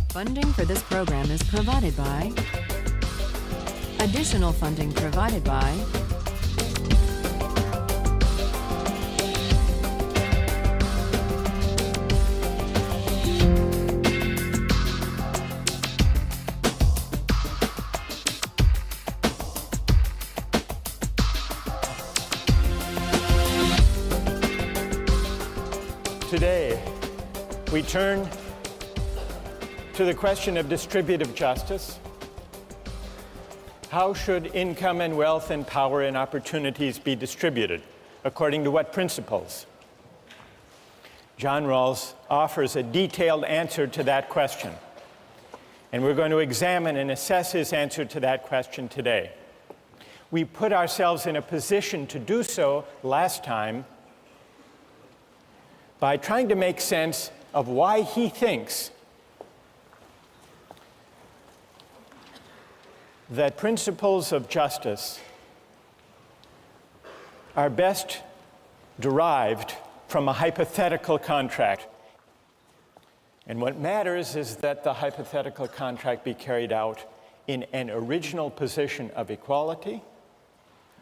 Funding for this program is provided by... Additional funding provided by... Today, we turn to the question of distributive justice. How should income and wealth and power and opportunities be distributed? According to what principles? John Rawls offers a detailed answer to that question. And we're going to examine and assess his answer to that question today. We put ourselves in a position to do so last time by trying to make sense of why he thinks that principles of justice are best derived from a hypothetical contract. And what matters is that the hypothetical contract be carried out in an original position of equality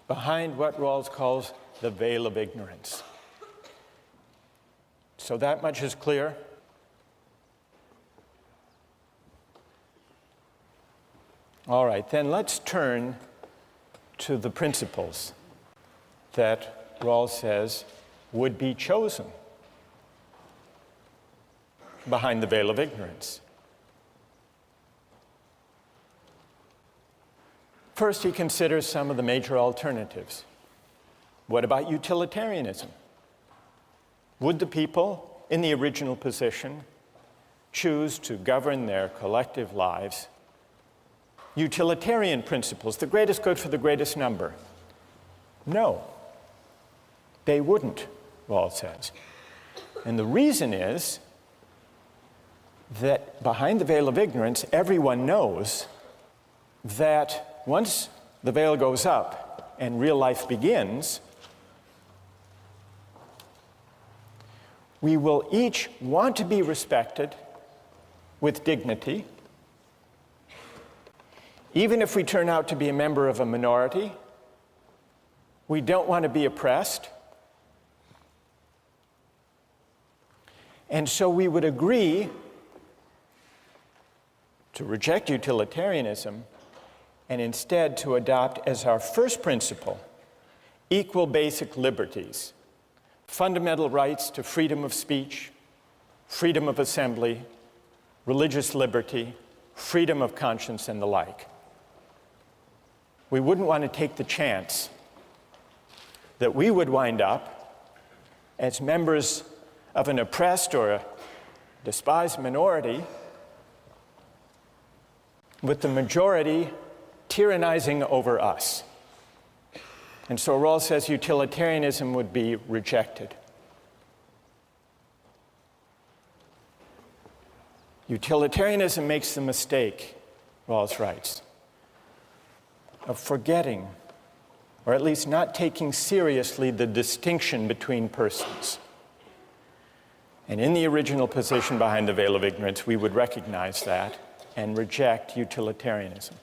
behind what Rawls calls the veil of ignorance. So that much is clear. All right, then let's turn to the principles that Rawls says would be chosen behind the veil of ignorance. First, he considers some of the major alternatives. What about utilitarianism? Would the people in the original position choose to govern their collective lives? Utilitarian principles, the greatest good for the greatest number. No, they wouldn't, Rawls says. And the reason is that behind the veil of ignorance, everyone knows that once the veil goes up and real life begins, we will each want to be respected with dignity. Even if we turn out to be a member of a minority, we don't want to be oppressed. And so we would agree to reject utilitarianism and instead to adopt as our first principle equal basic liberties, fundamental rights to freedom of speech, freedom of assembly, religious liberty, freedom of conscience, and the like. We wouldn't want to take the chance that we would wind up as members of an oppressed or a despised minority with the majority tyrannizing over us. And so Rawls says utilitarianism would be rejected. Utilitarianism makes the mistake, Rawls writes, of forgetting, or at least not taking seriously, the distinction between persons. And in the original position behind the veil of ignorance, we would recognize that and reject utilitarianism.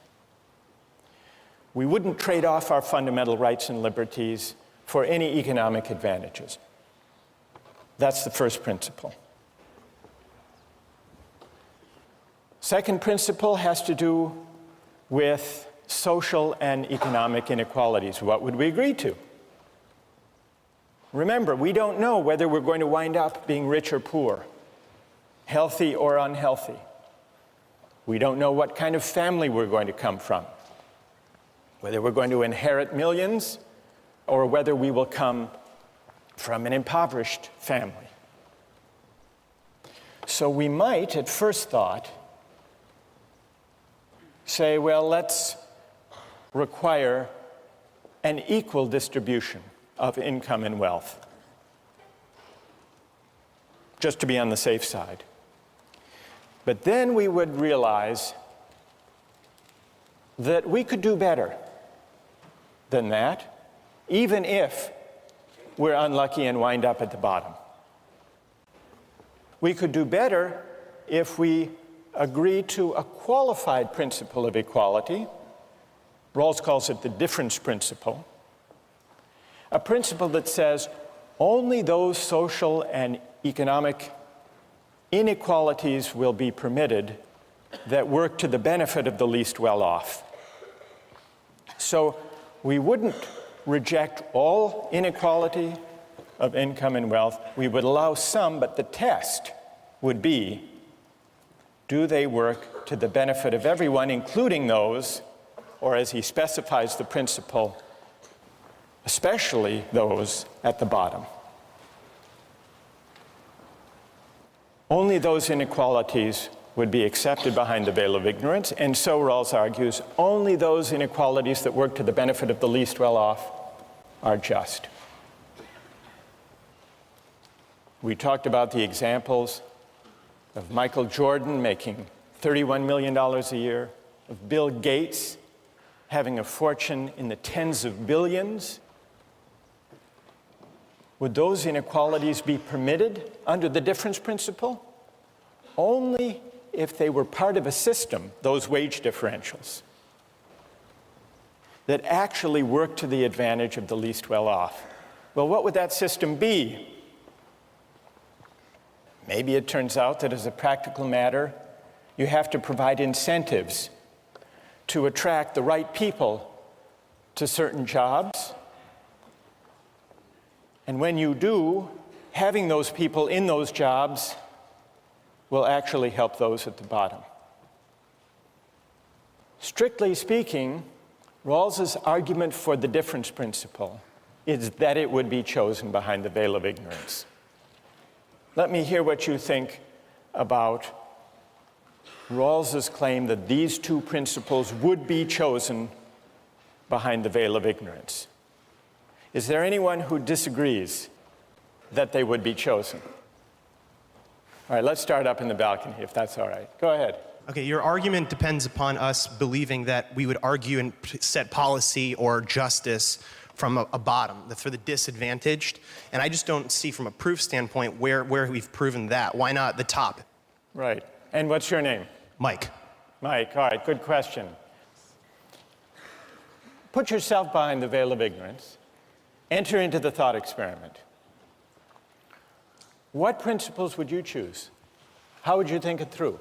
We wouldn't trade off our fundamental rights and liberties for any economic advantages. That's the first principle. Second principle has to do with social and economic inequalities. What would we agree to? Remember, we don't know whether we're going to wind up being rich or poor, healthy or unhealthy. We don't know what kind of family we're going to come from, whether we're going to inherit millions or whether we will come from an impoverished family. So we might, at first thought, say, well, let's require an equal distribution of income and wealth, just to be on the safe side. But then we would realize that we could do better than that, even if we're unlucky and wind up at the bottom. We could do better if we agree to a qualified principle of equality. Rawls calls it the difference principle. A principle that says only those social and economic inequalities will be permitted that work to the benefit of the least well-off. So we wouldn't reject all inequality of income and wealth. We would allow some, but the test would be, do they work to the benefit of everyone, including those, or as he specifies the principle, especially those at the bottom? Only those inequalities would be accepted behind the veil of ignorance, and so Rawls argues, only those inequalities that work to the benefit of the least well-off are just. We talked about the examples of Michael Jordan making $31 million a year, of Bill Gates having a fortune in the tens of billions. Would those inequalities be permitted under the difference principle? Only if they were part of a system, those wage differentials, that actually worked to the advantage of the least well-off. Well, what would that system be? Maybe it turns out that as a practical matter, you have to provide incentives to attract the right people to certain jobs. And when you do, having those people in those jobs will actually help those at the bottom. Strictly speaking, Rawls's argument for the difference principle is that it would be chosen behind the veil of ignorance. Let me hear what you think about Rawls's claim that these two principles would be chosen behind the veil of ignorance. Is there anyone who disagrees that they would be chosen? All right, let's start up in the balcony, if that's all right. Go ahead. Okay, your argument depends upon us believing that we would argue and set policy or justice from a bottom, for the disadvantaged. And I just don't see from a proof standpoint where we've proven that. Why not the top? Right. And what's your name? Mike. Mike, all right, good question. Put yourself behind the veil of ignorance. Enter into the thought experiment. What principles would you choose? How would you think it through?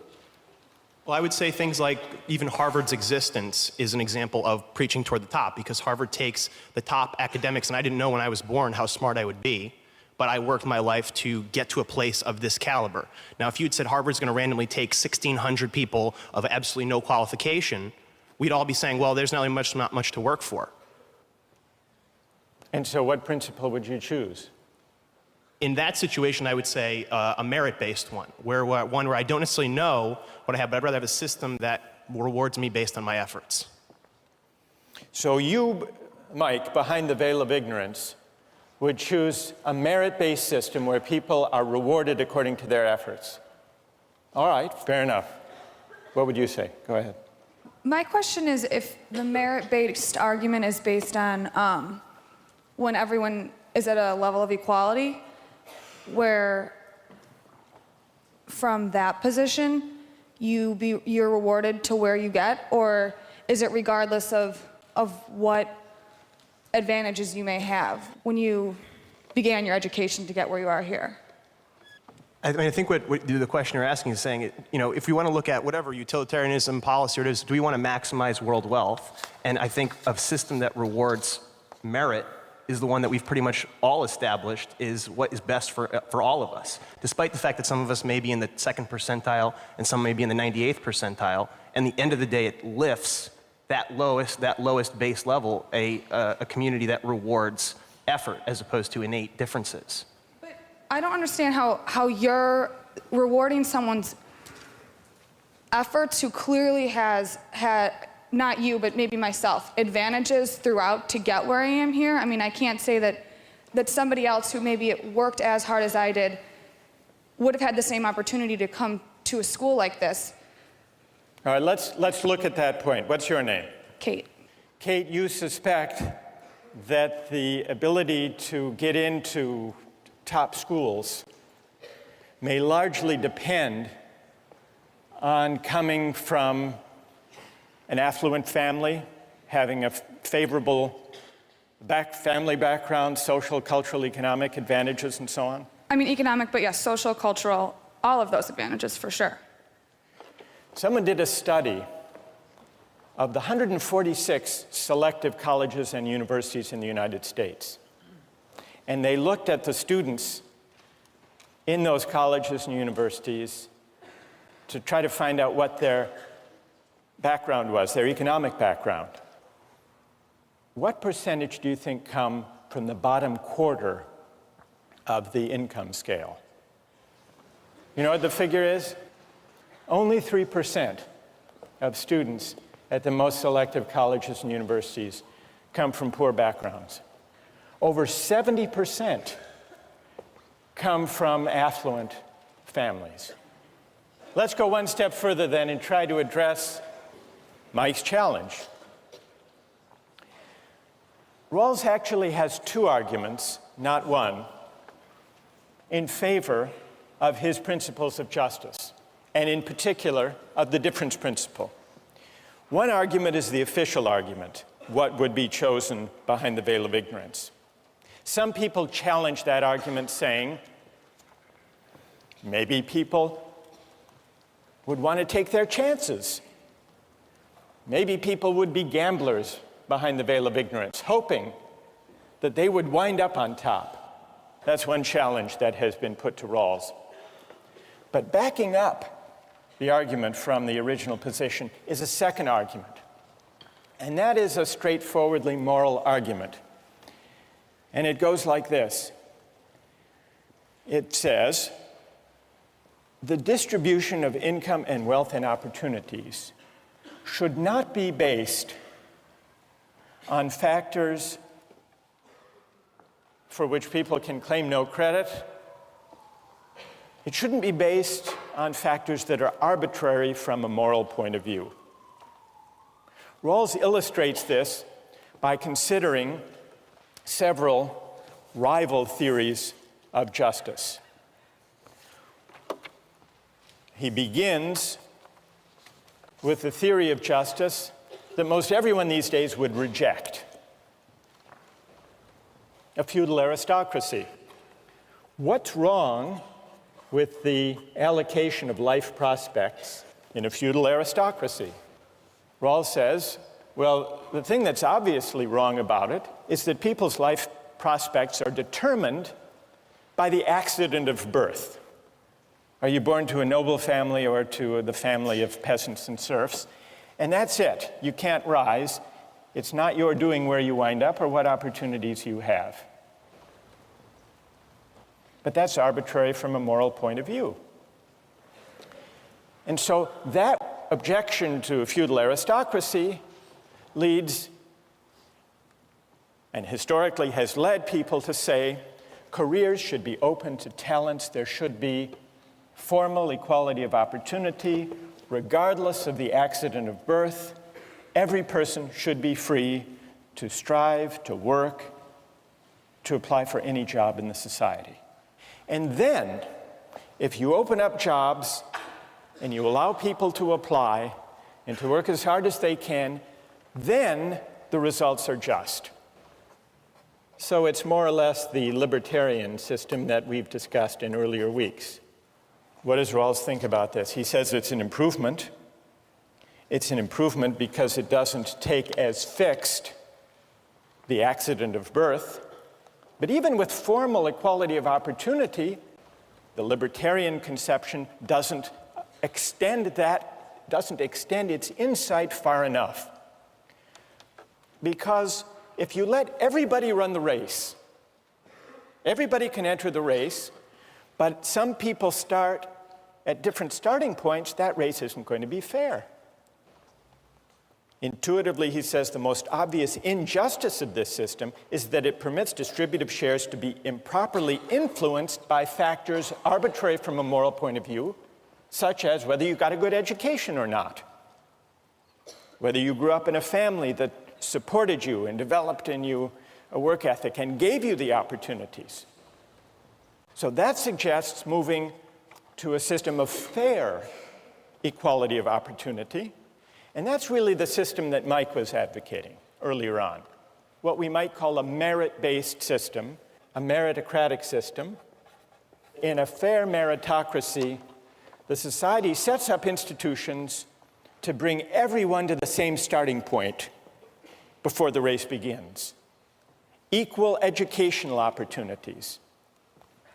Well, I would say things like even Harvard's existence is an example of preaching toward the top, because Harvard takes the top academics, and I didn't know when I was born how smart I would be, but I worked my life to get to a place of this caliber. Now, if you'd said Harvard's going to randomly take 1,600 people of absolutely no qualification, we'd all be saying, well, there's not much to work for. And so what principle would you choose? In that situation, I would say a merit-based one, where I don't necessarily know what I have, but I'd rather have a system that rewards me based on my efforts. So you, Mike, behind the veil of ignorance, would choose a merit-based system where people are rewarded according to their efforts. All right, fair enough. What would you say? Go ahead. My question is, if the merit-based argument is based on when everyone is at a level of equality, where from that position you're rewarded to where you get, or is it regardless of what advantages you may have when you began your education to get where you are here? I mean, I think what the question you're asking is saying, you know, if we want to look at whatever utilitarianism policy it is, do we want to maximize world wealth? And I think a system that rewards merit is the one that we've pretty much all established is what is best for all of us. Despite the fact that some of us may be in the 2nd percentile and some may be in the 98th percentile, and the end of the day it lifts that lowest base level a community that rewards effort as opposed to innate differences. But I don't understand how you're rewarding someone's efforts who clearly has had, not you, but maybe myself, advantages throughout to get where I am here. I mean, I can't say that somebody else who maybe worked as hard as I did would have had the same opportunity to come to a school like this. All right, let's look at that point. What's your name? Kate. Kate, you suspect that the ability to get into top schools may largely depend on coming from an affluent family, having a favorable family background, social, cultural, economic advantages, and so on? I mean, economic, but yes, social, cultural, all of those advantages for sure. Someone did a study of the 146 selective colleges and universities in the United States. And they looked at the students in those colleges and universities to try to find out what their background was, their economic background. What percentage do you think come from the bottom quarter of the income scale? You know what the figure is? Only 3% of students at the most selective colleges and universities come from poor backgrounds. Over 70% come from affluent families. Let's go one step further then and try to address Mike's challenge. Rawls actually has two arguments, not one, in favor of his principles of justice, and in particular of the difference principle. One argument is the official argument, what would be chosen behind the veil of ignorance. Some people challenge that argument saying, maybe people would want to take their chances. Maybe people would be gamblers behind the veil of ignorance, hoping that they would wind up on top. That's one challenge that has been put to Rawls. But backing up the argument from the original position is a second argument. And that is a straightforwardly moral argument. And it goes like this. It says, the distribution of income and wealth and opportunities should not be based on factors for which people can claim no credit. It shouldn't be based on factors that are arbitrary from a moral point of view. Rawls illustrates this by considering several rival theories of justice. He begins with the theory of justice that most everyone these days would reject: a feudal aristocracy. What's wrong with the allocation of life prospects in a feudal aristocracy? Rawls says, well, the thing that's obviously wrong about it is that people's life prospects are determined by the accident of birth. Are you born to a noble family or to the family of peasants and serfs? And that's it. You can't rise. It's not your doing where you wind up or what opportunities you have. But that's arbitrary from a moral point of view. And so that objection to a feudal aristocracy leads, and historically has led people to say, careers should be open to talents. There should be formal equality of opportunity, regardless of the accident of birth. Every person should be free to strive, to work, to apply for any job in the society. And then, if you open up jobs and you allow people to apply and to work as hard as they can, then the results are just. So it's more or less the libertarian system that we've discussed in earlier weeks. What does Rawls think about this? He says it's an improvement. It's an improvement because it doesn't take as fixed the accident of birth. But even with formal equality of opportunity, the libertarian conception doesn't extend its insight far enough. Because if you let everybody run the race, everybody can enter the race, but some people start at different starting points, that race isn't going to be fair. Intuitively, he says, the most obvious injustice of this system is that it permits distributive shares to be improperly influenced by factors arbitrary from a moral point of view, such as whether you got a good education or not, whether you grew up in a family that supported you and developed in you a work ethic and gave you the opportunities. So that suggests moving to a system of fair equality of opportunity. And that's really the system that Mike was advocating earlier on, what we might call a merit-based system, a meritocratic system. In a fair meritocracy, the society sets up institutions to bring everyone to the same starting point before the race begins. Equal educational opportunities,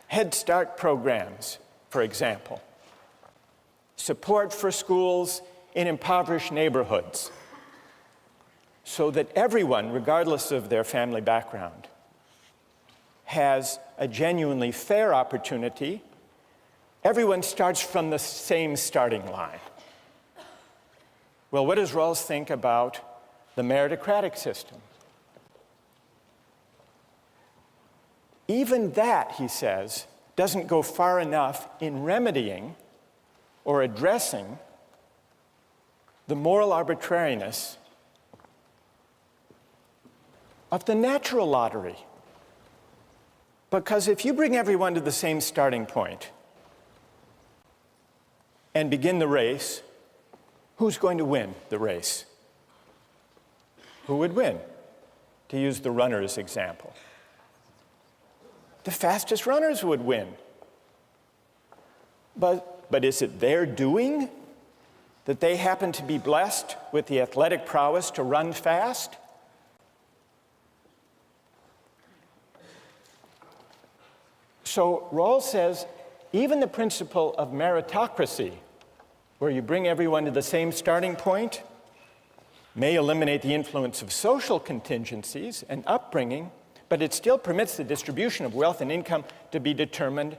Head Start programs, for example, support for schools in impoverished neighborhoods, so that everyone, regardless of their family background, has a genuinely fair opportunity. Everyone starts from the same starting line. Well, what does Rawls think about the meritocratic system? Even that, he says, doesn't go far enough in remedying or addressing the moral arbitrariness of the natural lottery. Because if you bring everyone to the same starting point and begin the race, who's going to win the race? Who would win? To use the runners example. The fastest runners would win. But is it their doing that they happen to be blessed with the athletic prowess to run fast? So Rawls says even the principle of meritocracy, where you bring everyone to the same starting point, may eliminate the influence of social contingencies and upbringing, but it still permits the distribution of wealth and income to be determined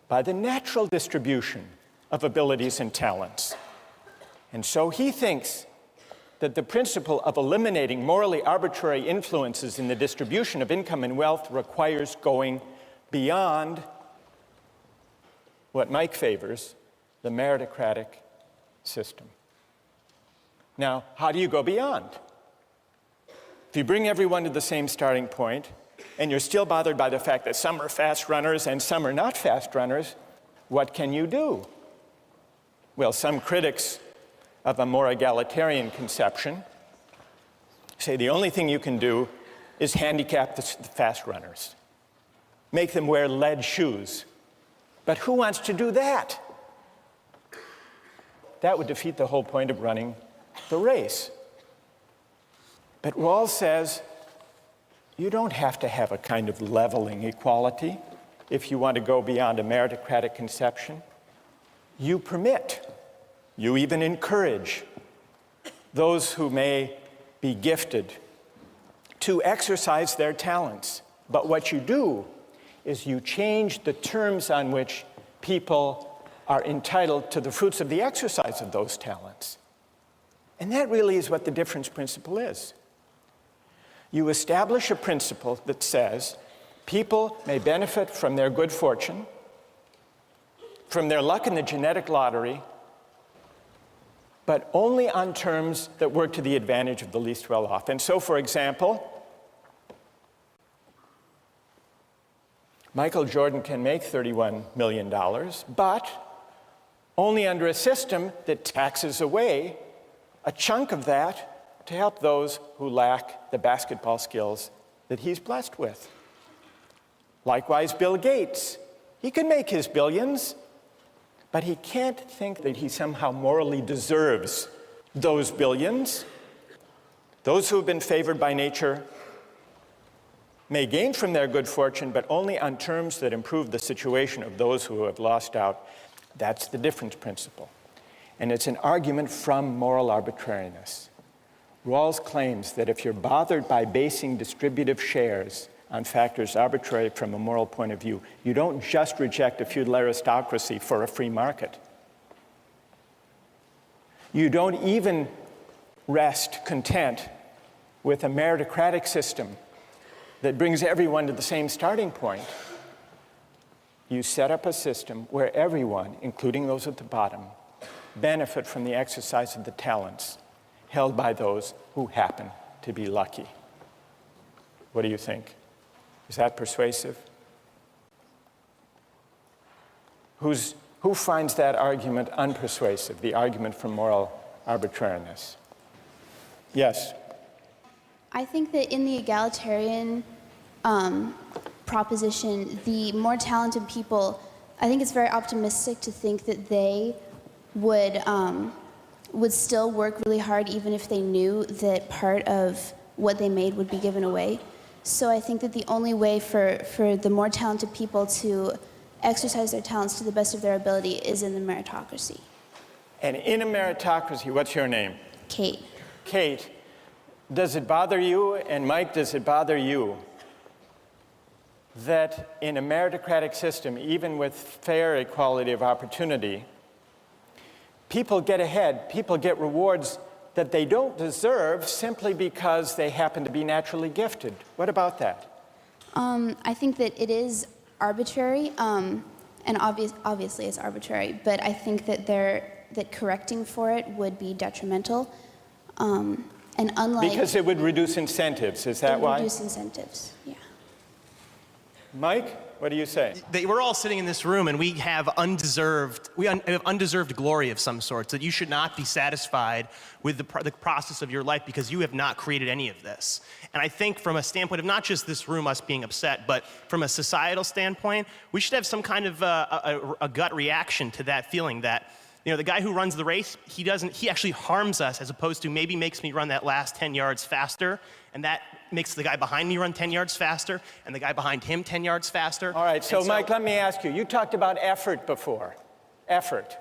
by the natural distribution of abilities and talents. And so he thinks that the principle of eliminating morally arbitrary influences in the distribution of income and wealth requires going beyond what Mike favors, the meritocratic system. Now, how do you go beyond? If you bring everyone to the same starting point, and you're still bothered by the fact that some are fast runners and some are not fast runners, what can you do? Well, some critics of a more egalitarian conception say the only thing you can do is handicap the fast runners. Make them wear lead shoes. But who wants to do that? That would defeat the whole point of running the race. But Rawls says you don't have to have a kind of leveling equality if you want to go beyond a meritocratic conception. You permit, you even encourage those who may be gifted to exercise their talents. But what you do is you change the terms on which people are entitled to the fruits of the exercise of those talents. And that really is what the difference principle is. You establish a principle that says people may benefit from their good fortune, from their luck in the genetic lottery, but only on terms that work to the advantage of the least well-off. And so, for example, Michael Jordan can make $31 million, but only under a system that taxes away a chunk of that to help those who lack the basketball skills that he's blessed with. Likewise, Bill Gates. He can make his billions, but he can't think that he somehow morally deserves those billions. Those who have been favored by nature may gain from their good fortune, but only on terms that improve the situation of those who have lost out. That's the difference principle. And it's an argument from moral arbitrariness. Rawls claims that if you're bothered by basing distributive shares on factors arbitrary from a moral point of view, you don't just reject a feudal aristocracy for a free market. You don't even rest content with a meritocratic system that brings everyone to the same starting point. You set up a system where everyone, including those at the bottom, benefit from the exercise of the talents held by those who happen to be lucky. What do you think? Is that persuasive? Who's Who finds that argument unpersuasive, the argument from moral arbitrariness? Yes? I think that in the egalitarian proposition, the more talented people, I think it's very optimistic to think that they would still work really hard even if they knew that part of what they made would be given away. So I think that the only way for the more talented people to exercise their talents to the best of their ability is in the meritocracy. And in a meritocracy, what's your name? Kate. Kate, does it bother you, and Mike, does it bother you, that in a meritocratic system, even with fair equality of opportunity, people get ahead, people get rewards that they don't deserve simply because they happen to be naturally gifted? What about that? I think that it is arbitrary, and obviously it's arbitrary, but I think that that correcting for it would be detrimental. And unlike... Because it would reduce incentives, is that why? It would reduce incentives, yeah. Mike, what do you say? We're all sitting in this room and we have undeserved glory of some sort, that you should not be satisfied with the process of your life because you have not created any of this. And I think from a standpoint of not just this room, us being upset, but from a societal standpoint, we should have some kind of a gut reaction to that feeling that, you know, the guy who runs the race, he actually harms us as opposed to maybe makes me run that last 10 yards faster, and that makes the guy behind me run 10 yards faster, and the guy behind him 10 yards faster. All right, so Mike, let me ask you, you talked about effort before. Effort.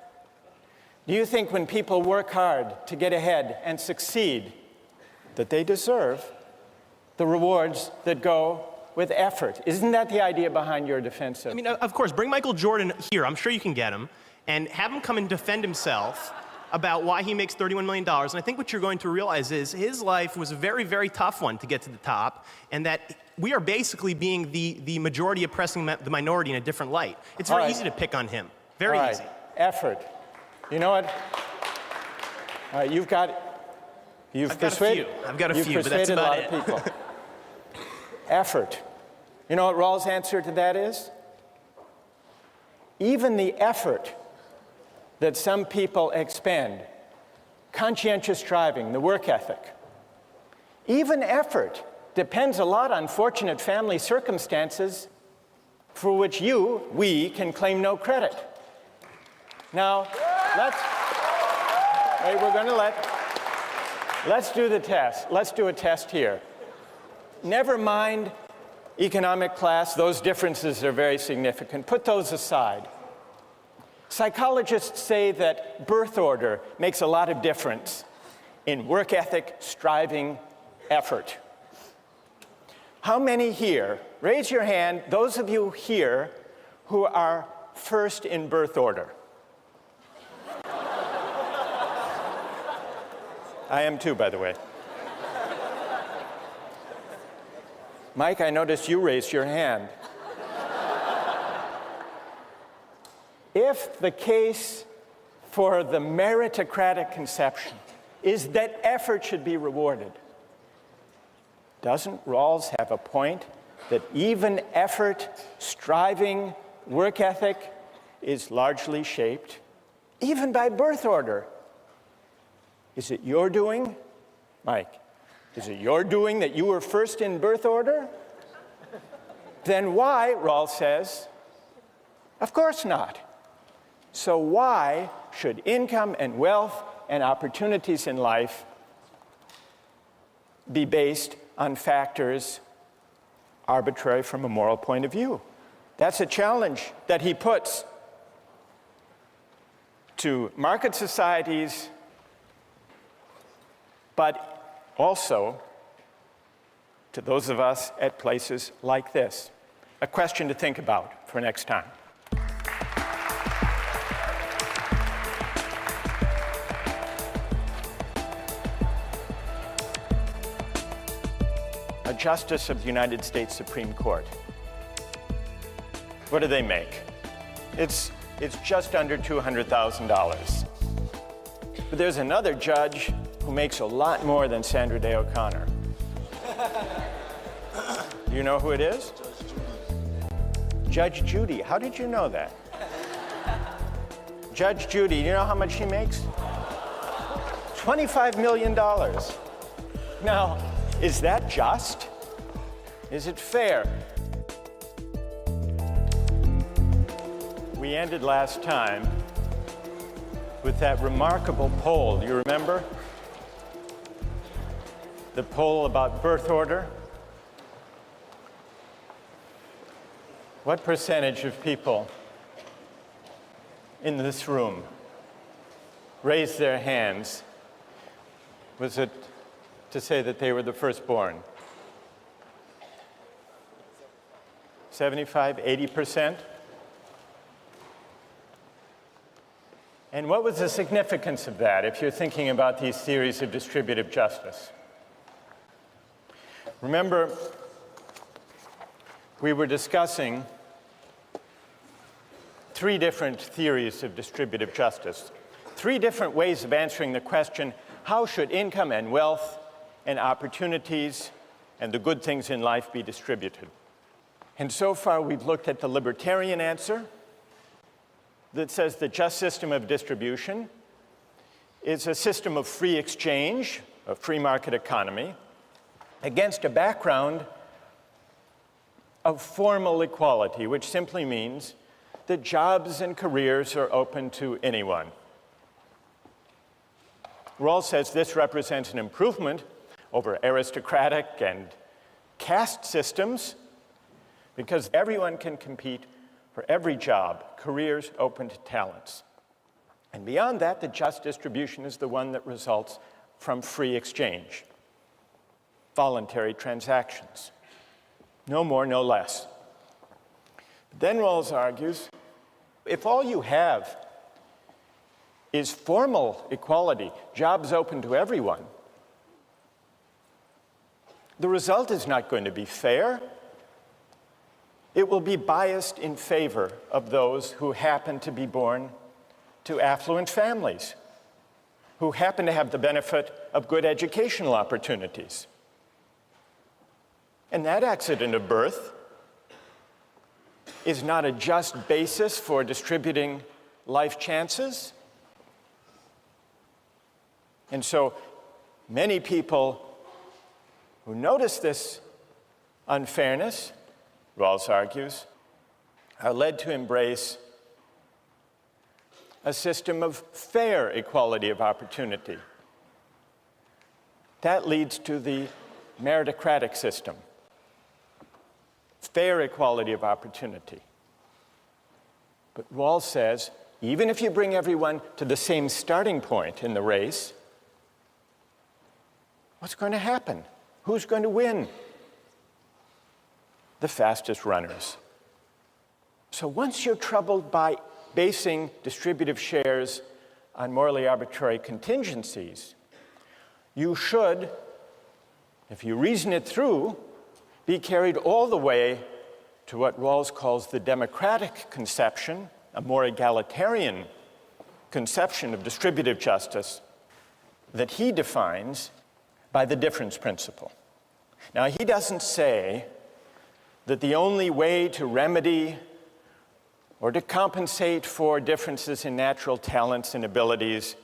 Do you think when people work hard to get ahead and succeed, that they deserve the rewards that go with effort? Isn't that the idea behind your defense of... I mean, of course, bring Michael Jordan here, I'm sure you can get him, and have him come and defend himself about why he makes $31 million. And I think what you're going to realize is his life was a very, very tough one to get to the top, and that we are basically being the majority oppressing the minority in a different light. It's very easy to pick on him. Very easy. Effort. You know what? All right, you've persuaded a lot of people. Effort. You know what Rawls' answer to that is? Even the effort that some people expend, conscientious striving, the work ethic, even effort depends a lot on fortunate family circumstances for which we can claim no credit. Now, let's do the test. Let's do a test here. Never mind economic class, those differences are very significant. Put those aside. Psychologists say that birth order makes a lot of difference in work ethic, striving, effort. How many here, raise your hand, those of you here who are first in birth order? I am too, by the way. Mike, I noticed you raised your hand. If the case for the meritocratic conception is that effort should be rewarded, doesn't Rawls have a point that even effort, striving, work ethic is largely shaped, even by birth order? Is it your doing, Mike? Is it your doing that you were first in birth order? Then why, Rawls says, of course not. So why should income and wealth and opportunities in life be based on factors arbitrary from a moral point of view? That's a challenge that he puts to market societies, but also to those of us at places like this. A question to think about for next time. A justice of the United States Supreme Court. What do they make? It's just under $200,000. But there's another judge who makes a lot more than Sandra Day O'Connor. Do you know who it is? Judge Judy. How did you know that? Judge Judy, you know how much she makes? $25 million. Now, is that just? Is it fair? We ended last time with that remarkable poll. Do you remember? The poll about birth order. What percentage of people in this room raised their hands? Was it to say that they were the firstborn? 75, 80%? And what was the significance of that if you're thinking about these theories of distributive justice? Remember, we were discussing 3 different theories of distributive justice, 3 different ways of answering the question, how should income and wealth and opportunities and the good things in life be distributed? And so far, we've looked at the libertarian answer that says the just system of distribution is a system of free exchange, a free market economy, against a background of formal equality, which simply means that jobs and careers are open to anyone. Rawls says this represents an improvement over aristocratic and caste systems because everyone can compete for every job, careers open to talents. And beyond that, the just distribution is the one that results from free exchange, voluntary transactions. No more, no less. Then Rawls argues, if all you have is formal equality, jobs open to everyone, the result is not going to be fair. It will be biased in favor of those who happen to be born to affluent families, who happen to have the benefit of good educational opportunities. And that accident of birth is not a just basis for distributing life chances. And so many people who notice this unfairness, Rawls argues, are led to embrace a system of fair equality of opportunity. That leads to the meritocratic system, fair equality of opportunity. But Rawls says, even if you bring everyone to the same starting point in the race, what's going to happen? Who's going to win? The fastest runners. So once you're troubled by basing distributive shares on morally arbitrary contingencies, you should, if you reason it through, be carried all the way to what Rawls calls the democratic conception, a more egalitarian conception of distributive justice that he defines by the difference principle. Now, he doesn't say that the only way to remedy or to compensate for differences in natural talents and abilities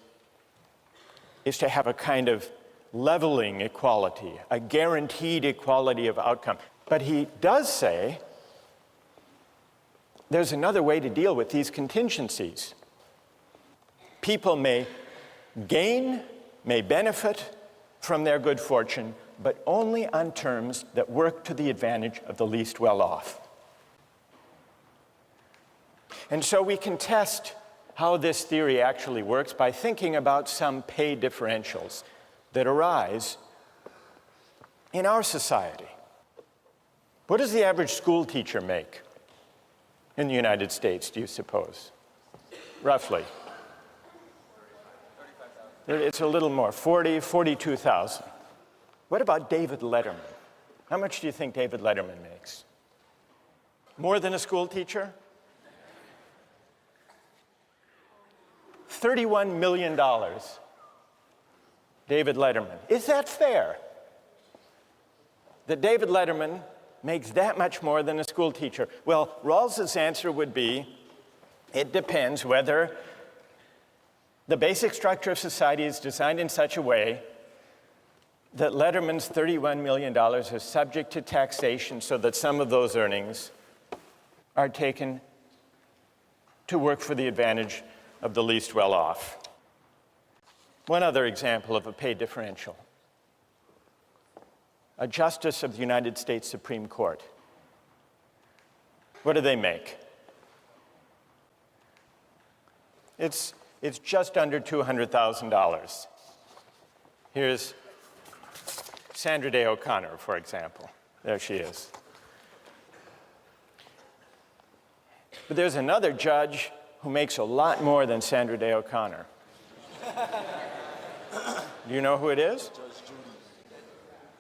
is to have a kind of leveling equality, a guaranteed equality of outcome. But he does say there's another way to deal with these contingencies. People may gain, may benefit from their good fortune, but only on terms that work to the advantage of the least well-off. And so we can test how this theory actually works by thinking about some pay differentials that arise in our society. What does the average school teacher make in the United States, do you suppose? Roughly. It's a little more, 42,000. What about David Letterman? How much do you think David Letterman makes? More than a school teacher? $31 million. David Letterman. Is that fair? That David Letterman makes that much more than a school teacher? Well, Rawls's answer would be, it depends whether The basic structure of society is designed in such a way that Letterman's $31 million is subject to taxation so that some of those earnings are taken to work for the advantage of the least well-off. One other example of a pay differential. A justice of the United States Supreme Court. What do they make? It's just under $200,000. Here's Sandra Day O'Connor, for example. There she is. But there's another judge who makes a lot more than Sandra Day O'Connor. Do you know who it is?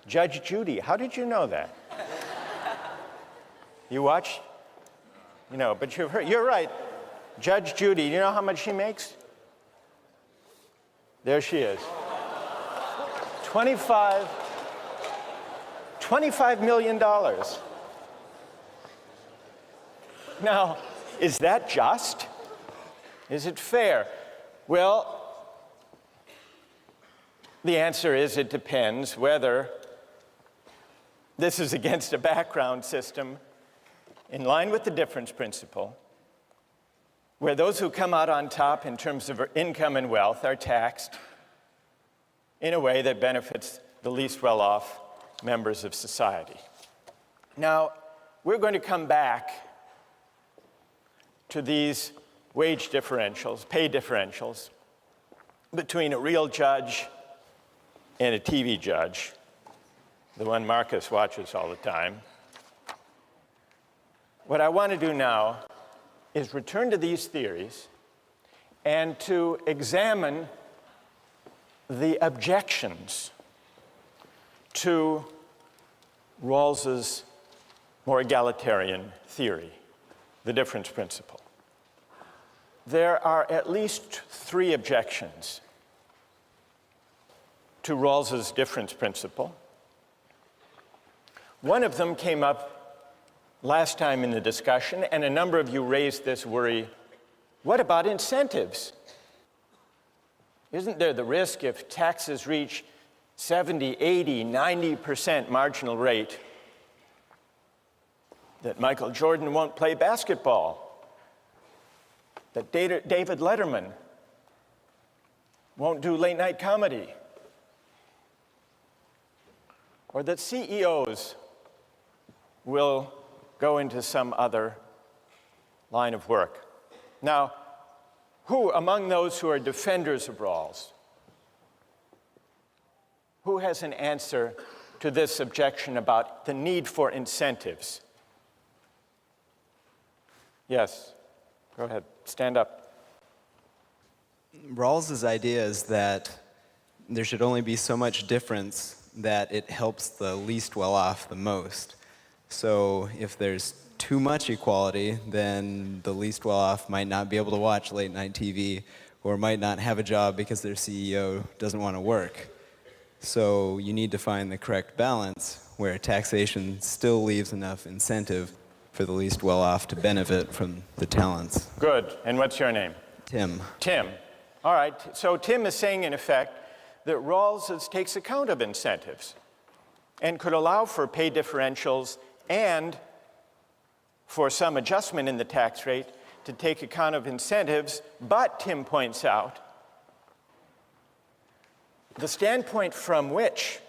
Judge Judy. How did you know that? You watch? You know, but you've heard. You're right. Judge Judy, you know how much she makes? There she is. $25 million. Now, is that just? Is it fair? Well, the answer is it depends whether this is against a background system in line with the difference principle, where those who come out on top in terms of income and wealth are taxed in a way that benefits the least well-off members of society. Now, we're going to come back to these wage differentials, pay differentials, between a real judge and a TV judge, the one Marcus watches all the time. What I want to do now is return to these theories and to examine the objections to Rawls's more egalitarian theory, the difference principle. There are at least 3 objections to Rawls's difference principle. One of them came up last time in the discussion, and a number of you raised this worry. What about incentives? Isn't there the risk if taxes reach 70, 80, 90% marginal rate that Michael Jordan won't play basketball, that David Letterman won't do late-night comedy, or that CEOs will go into some other line of work? Now, who among those who are defenders of Rawls, who has an answer to this objection about the need for incentives? Yes, go ahead, stand up. Rawls's idea is that there should only be so much difference that it helps the least well-off the most. So if there's too much equality, then the least well-off might not be able to watch late-night TV or might not have a job because their CEO doesn't want to work. So you need to find the correct balance where taxation still leaves enough incentive for the least well-off to benefit from the talents. Good. And what's your name? Tim. Tim. All right. So Tim is saying, in effect, that Rawls takes account of incentives and could allow for pay differentials and for some adjustment in the tax rate to take account of incentives. But, Tim points out, the standpoint from which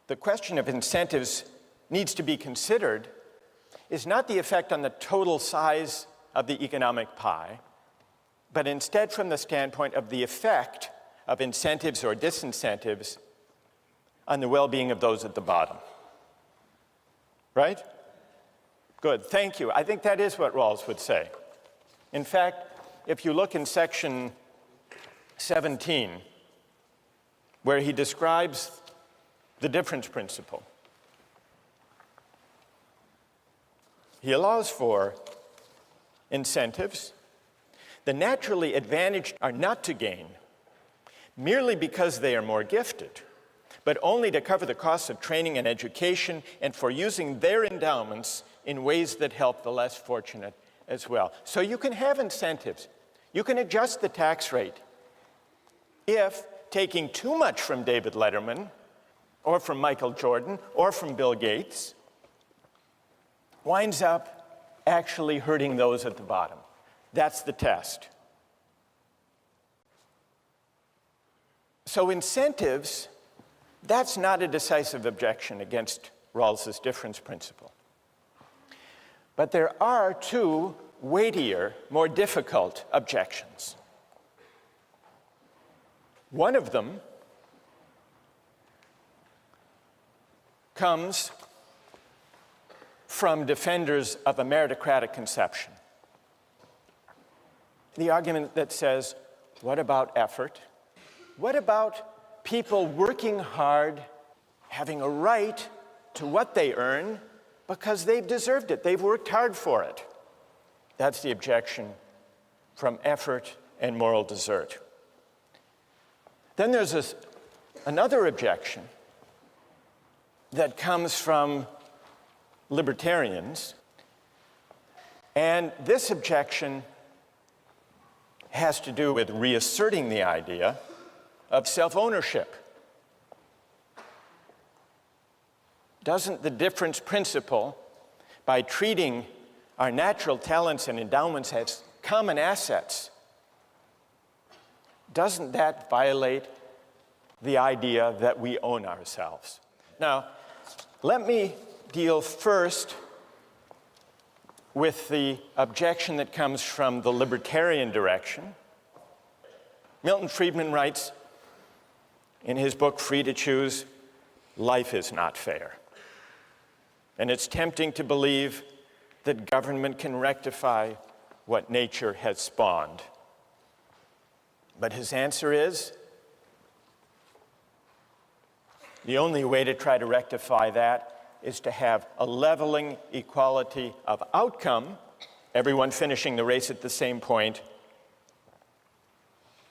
the question of incentives needs to be considered is not the effect on the total size of the economic pie, but instead from the standpoint of the effect of incentives or disincentives on the well-being of those at the bottom. Right? Good, thank you. I think that is what Rawls would say. In fact, if you look in section 17, where he describes the difference principle, he allows for incentives. The naturally advantaged are not to gain merely because they are more gifted, but only to cover the costs of training and education and for using their endowments in ways that help the less fortunate as well. So you can have incentives. You can adjust the tax rate if taking too much from David Letterman, or from Michael Jordan, or from Bill Gates, winds up actually hurting those at the bottom. That's the test. So incentives, that's not a decisive objection against Rawls's difference principle. But there are two weightier, more difficult objections. One of them comes from defenders of a meritocratic conception. The argument that says, what about effort? What about people working hard, having a right to what they earn because they've deserved it, they've worked hard for it? That's the objection from effort and moral desert. Then there's another objection that comes from libertarians, and this objection has to do with reasserting the idea of self-ownership. Doesn't the difference principle, by treating our natural talents and endowments as common assets, doesn't that violate the idea that we own ourselves? Now, let me deal first with the objection that comes from the libertarian direction. Milton Friedman writes in his book, Free to Choose, life is not fair. And it's tempting to believe that government can rectify what nature has spawned. But his answer is, the only way to try to rectify that is to have a leveling equality of outcome, everyone finishing the race at the same point,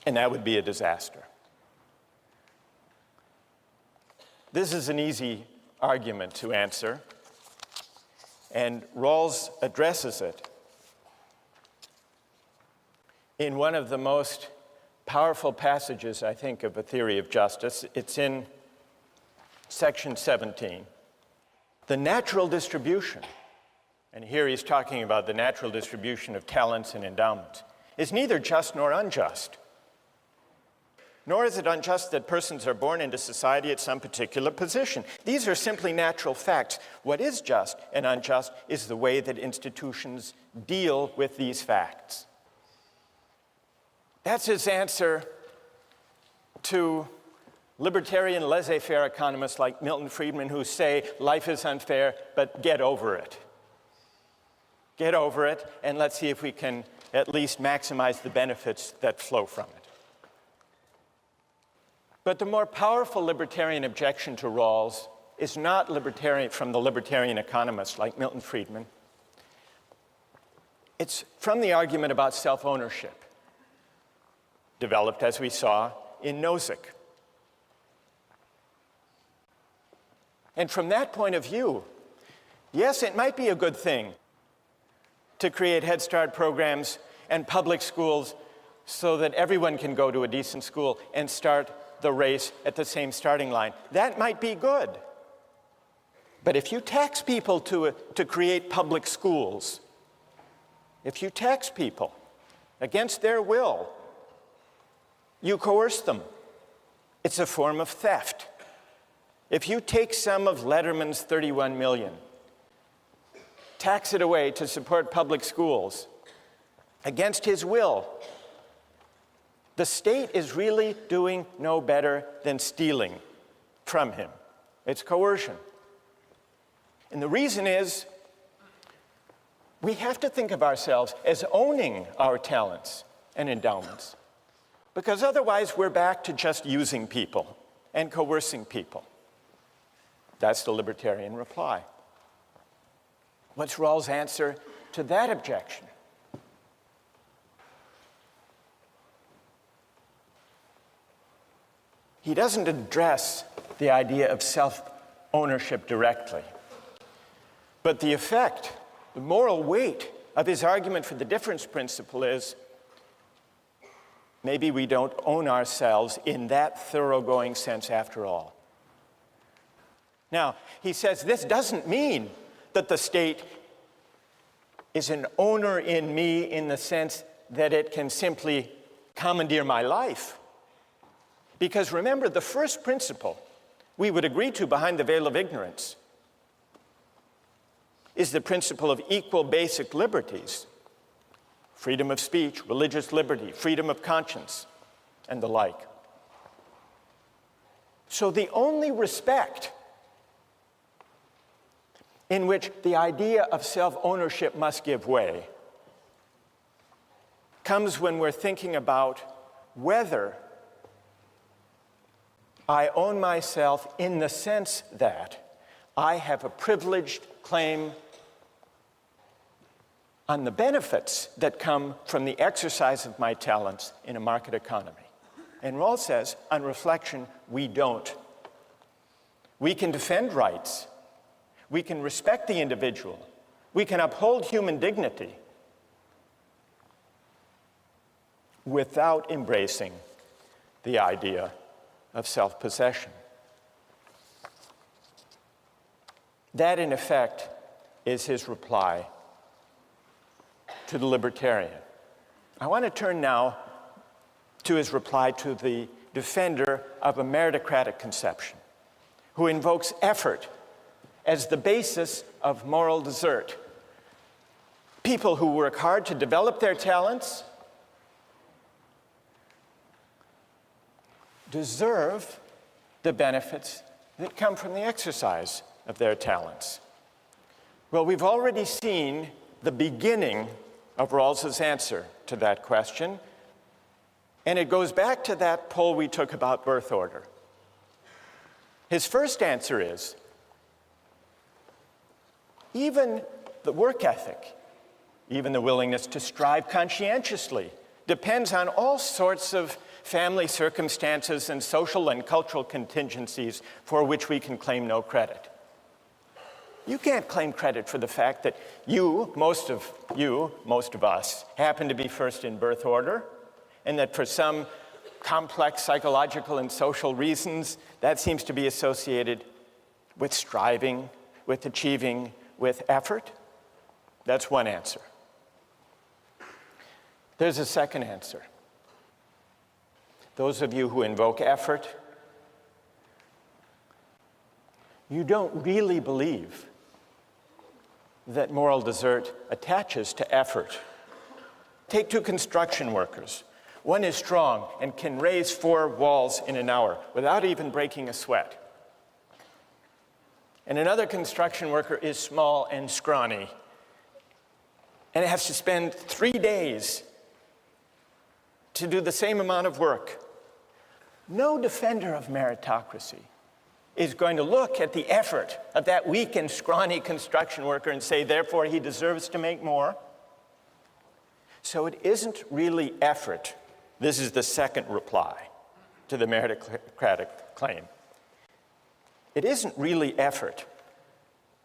and that would be a disaster. This is an easy argument to answer, and Rawls addresses it in one of the most powerful passages, I think, of A Theory of Justice. It's in section 17. The natural distribution, and here he's talking about the natural distribution of talents and endowments, is neither just nor unjust. Nor is it unjust that persons are born into society at some particular position. These are simply natural facts. What is just and unjust is the way that institutions deal with these facts. That's his answer to libertarian laissez-faire economists like Milton Friedman, who say life is unfair, but get over it. Get over it, and let's see if we can at least maximize the benefits that flow from it. But the more powerful libertarian objection to Rawls is not from the libertarian economists like Milton Friedman. It's from the argument about self-ownership, developed, as we saw, in Nozick. And from that point of view, yes, it might be a good thing to create Head Start programs and public schools so that everyone can go to a decent school and start the race at the same starting line. That might be good. But if you tax people to create public schools, if you tax people against their will, you coerce them. It's a form of theft. If you take some of Letterman's 31 million, tax it away to support public schools against his will, the state is really doing no better than stealing from him. It's coercion. And the reason is, we have to think of ourselves as owning our talents and endowments, because otherwise we're back to just using people and coercing people. That's the libertarian reply. What's Rawls' answer to that objection? He doesn't address the idea of self-ownership directly, but the effect, the moral weight of his argument for the difference principle is maybe we don't own ourselves in that thoroughgoing sense after all. Now, he says this doesn't mean that the state is an owner in me in the sense that it can simply commandeer my life. Because remember, the first principle we would agree to behind the veil of ignorance is the principle of equal basic liberties: freedom of speech, religious liberty, freedom of conscience, and the like. So the only respect in which the idea of self-ownership must give way comes when we're thinking about whether I own myself in the sense that I have a privileged claim on the benefits that come from the exercise of my talents in a market economy. And Rawls says, on reflection, we don't. We can defend rights. We can respect the individual. We can uphold human dignity without embracing the idea of self-possession. That, in effect, is his reply to the libertarian. I want to turn now to his reply to the defender of a meritocratic conception, who invokes effort as the basis of moral desert. People who work hard to develop their talents deserve the benefits that come from the exercise of their talents. Well, we've already seen the beginning of Rawls's answer to that question, and it goes back to that poll we took about birth order. His first answer is, even the work ethic, even the willingness to strive conscientiously, depends on all sorts of family circumstances and social and cultural contingencies for which we can claim no credit. You can't claim credit for the fact that most of us, happen to be first in birth order, and that for some complex psychological and social reasons, that seems to be associated with striving, with achieving, with effort. That's one answer. There's a second answer. Those of you who invoke effort, you don't really believe that moral desert attaches to effort. Take two construction workers. One is strong and can raise 4 walls in an hour without even breaking a sweat. And another construction worker is small and scrawny and has to spend 3 days to do the same amount of work. No defender of meritocracy is going to look at the effort of that weak and scrawny construction worker and say, therefore, he deserves to make more. So it isn't really effort. This is the second reply to the meritocratic claim. It isn't really effort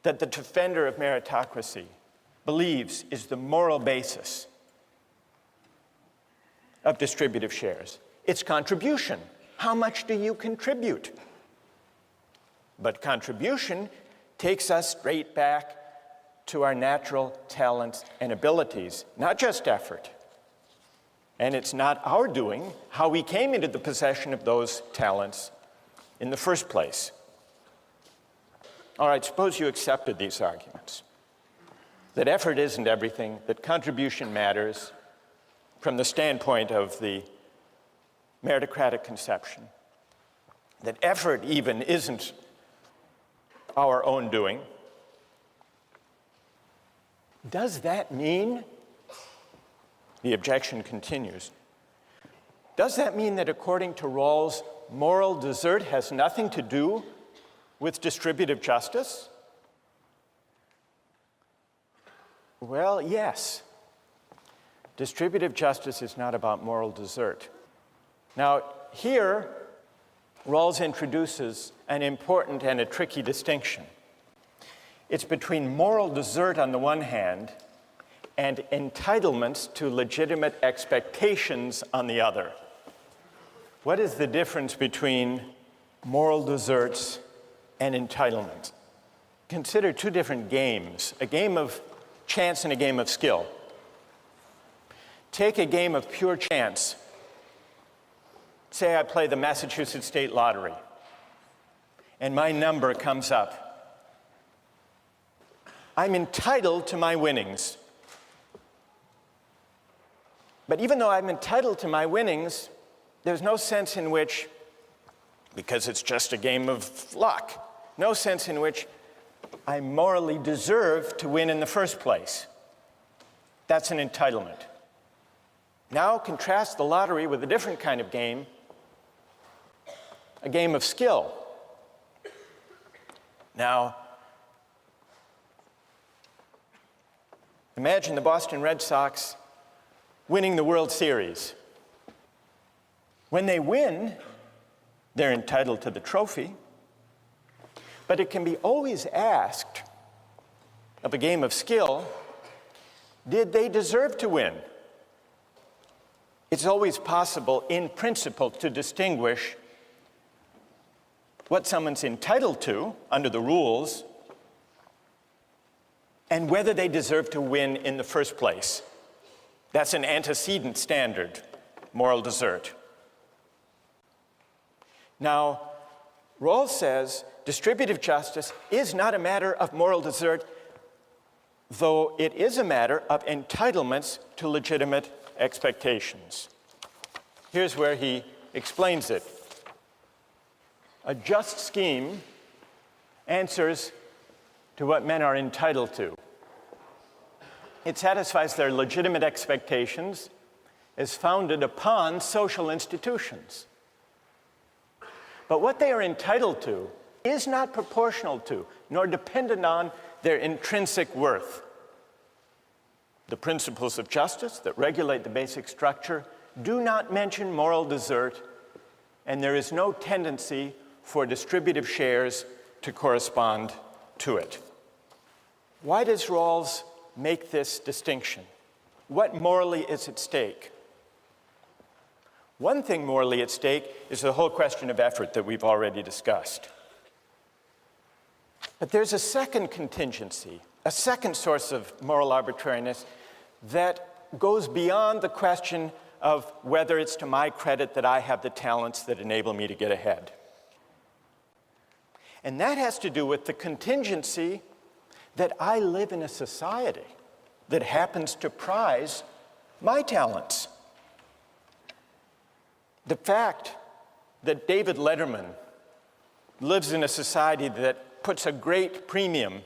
that the defender of meritocracy believes is the moral basis of distributive shares. It's contribution. How much do you contribute? But contribution takes us straight back to our natural talents and abilities, not just effort. And it's not our doing how we came into the possession of those talents in the first place. All right, suppose you accepted these arguments, that effort isn't everything, that contribution matters from the standpoint of the meritocratic conception, that effort even isn't our own doing. Does that mean, the objection continues, does that mean that according to Rawls, moral desert has nothing to do with distributive justice? Well, yes. Distributive justice is not about moral desert. Now, here, Rawls introduces an important and a tricky distinction. It's between moral desert on the one hand and entitlements to legitimate expectations on the other. What is the difference between moral deserts and entitlements? Consider two different games, a game of chance and a game of skill. Take a game of pure chance. Say I play the Massachusetts State Lottery, and my number comes up. I'm entitled to my winnings. But even though I'm entitled to my winnings, there's no sense in which, because it's just a game of luck, no sense in which I morally deserve to win in the first place. That's an entitlement. Now contrast the lottery with a different kind of game, a game of skill. Now, imagine the Boston Red Sox winning the World Series. When they win, they're entitled to the trophy, but it can be always asked of a game of skill, did they deserve to win? It's always possible, in principle, to distinguish what someone's entitled to under the rules and whether they deserve to win in the first place. That's an antecedent standard, moral desert. Now, Rawls says distributive justice is not a matter of moral desert, though it is a matter of entitlements to legitimate expectations. Here's where he explains it. A just scheme answers to what men are entitled to. It satisfies their legitimate expectations, is founded upon social institutions. But what they are entitled to is not proportional to, nor dependent on, their intrinsic worth. The principles of justice that regulate the basic structure do not mention moral desert, and there is no tendency for distributive shares to correspond to it. Why does Rawls make this distinction? What morally is at stake? One thing morally at stake is the whole question of effort that we've already discussed. But there's a second contingency, a second source of moral arbitrariness that goes beyond the question of whether it's to my credit that I have the talents that enable me to get ahead. And that has to do with the contingency that I live in a society that happens to prize my talents. The fact that David Letterman lives in a society that puts a great premium,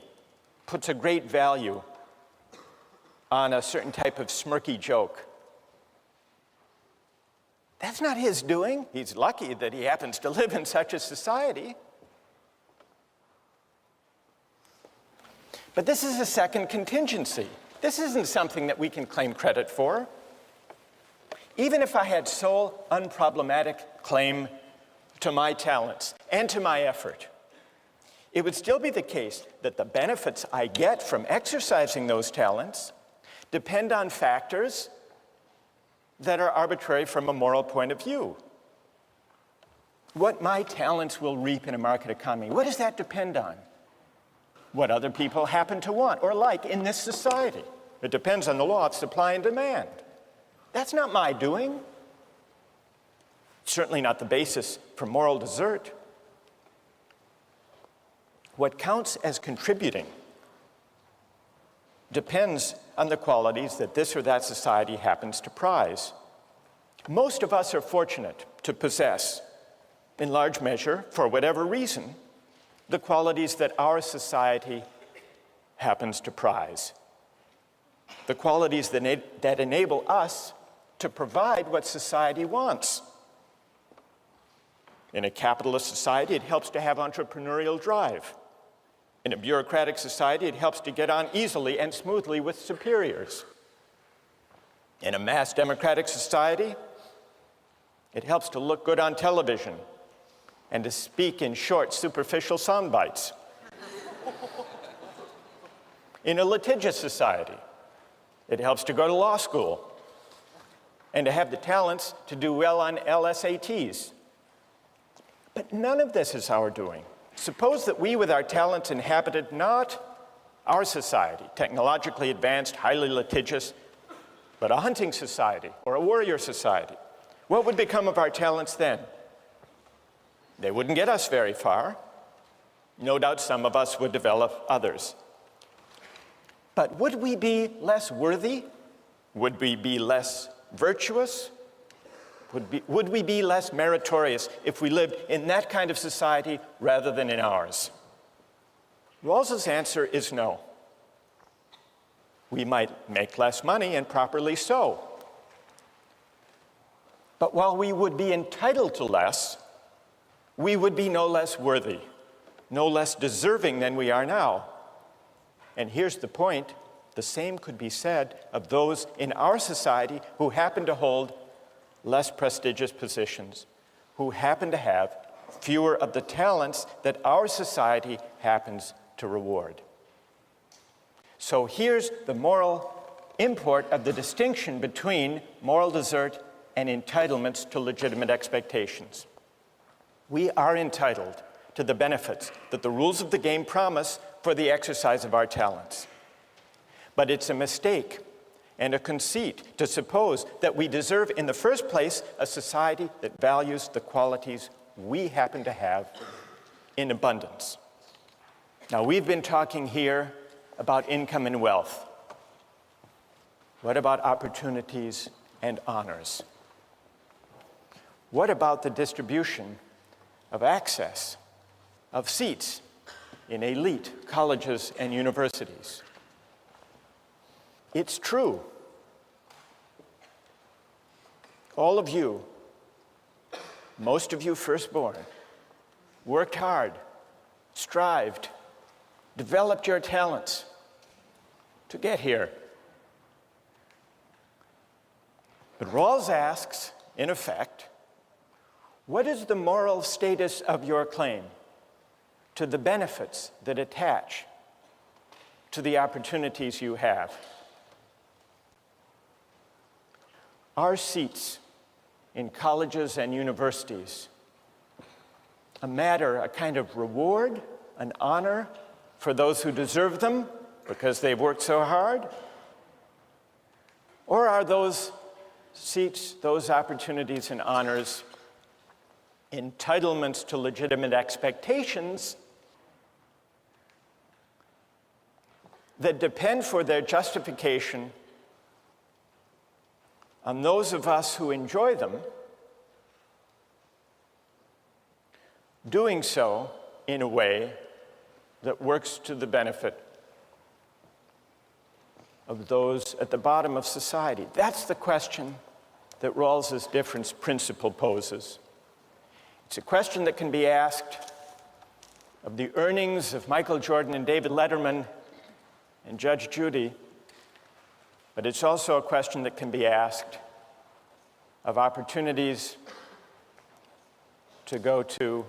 puts a great value on a certain type of smirky joke, that's not his doing. He's lucky that he happens to live in such a society. But this is a second contingency. This isn't something that we can claim credit for. Even if I had sole, unproblematic claim to my talents and to my effort, it would still be the case that the benefits I get from exercising those talents depend on factors that are arbitrary from a moral point of view. What my talents will reap in a market economy, what does that depend on? What other people happen to want or like in this society. It depends on the law of supply and demand. That's not my doing. Certainly not the basis for moral desert. What counts as contributing depends on the qualities that this or that society happens to prize. Most of us are fortunate to possess, in large measure, for whatever reason, the qualities that our society happens to prize. The qualities that enable us to provide what society wants. In a capitalist society, it helps to have entrepreneurial drive. In a bureaucratic society, it helps to get on easily and smoothly with superiors. In a mass democratic society, it helps to look good on television and to speak in short, superficial sound bites. In a litigious society, it helps to go to law school and to have the talents to do well on LSATs. But none of this is our doing. Suppose that we with our talents inhabited not our society, technologically advanced, highly litigious, but a hunting society or a warrior society. What would become of our talents then? They wouldn't get us very far. No doubt some of us would develop others. But would we be less worthy? Would we be less virtuous? Would we be less meritorious if we lived in that kind of society rather than in ours? Rawls's answer is no. We might make less money, and properly so. But while we would be entitled to less, we would be no less worthy, no less deserving than we are now. And here's the point: the same could be said of those in our society who happen to hold less prestigious positions, who happen to have fewer of the talents that our society happens to reward. So here's the moral import of the distinction between moral desert and entitlements to legitimate expectations. We are entitled to the benefits that the rules of the game promise for the exercise of our talents. But it's a mistake and a conceit to suppose that we deserve in the first place a society that values the qualities we happen to have in abundance. Now, we've been talking here about income and wealth. What about opportunities and honors? What about the distribution of access, of seats in elite colleges and universities? It's true. All of you, most of you firstborn, worked hard, strived, developed your talents to get here. But Rawls asks, in effect, what is the moral status of your claim to the benefits that attach to the opportunities you have? Are seats in colleges and universities a matter, a kind of reward, an honor for those who deserve them because they've worked so hard? Or are those seats, those opportunities and honors, entitlements to legitimate expectations that depend for their justification on those of us who enjoy them, doing so in a way that works to the benefit of those at the bottom of society? That's the question that Rawls's difference principle poses. It's a question that can be asked of the earnings of Michael Jordan and David Letterman and Judge Judy, but it's also a question that can be asked of opportunities to go to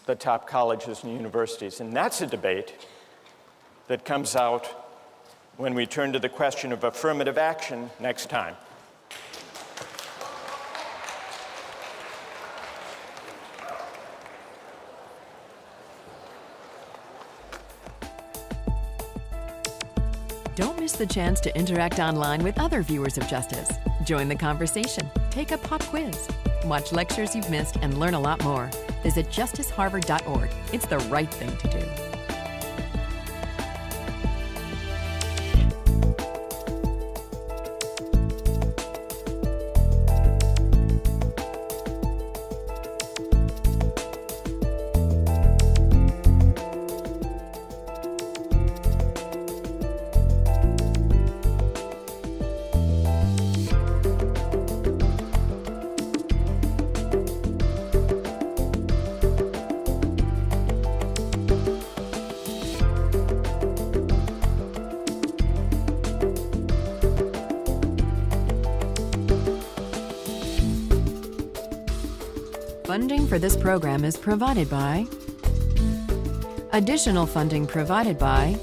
the top colleges and universities. And that's a debate that comes out when we turn to the question of affirmative action next time. Don't miss the chance to interact online with other viewers of Justice. Join the conversation, take a pop quiz, watch lectures you've missed, and learn a lot more. Visit justiceharvard.org. It's the right thing to do. Funding for this program is provided by... Additional funding provided by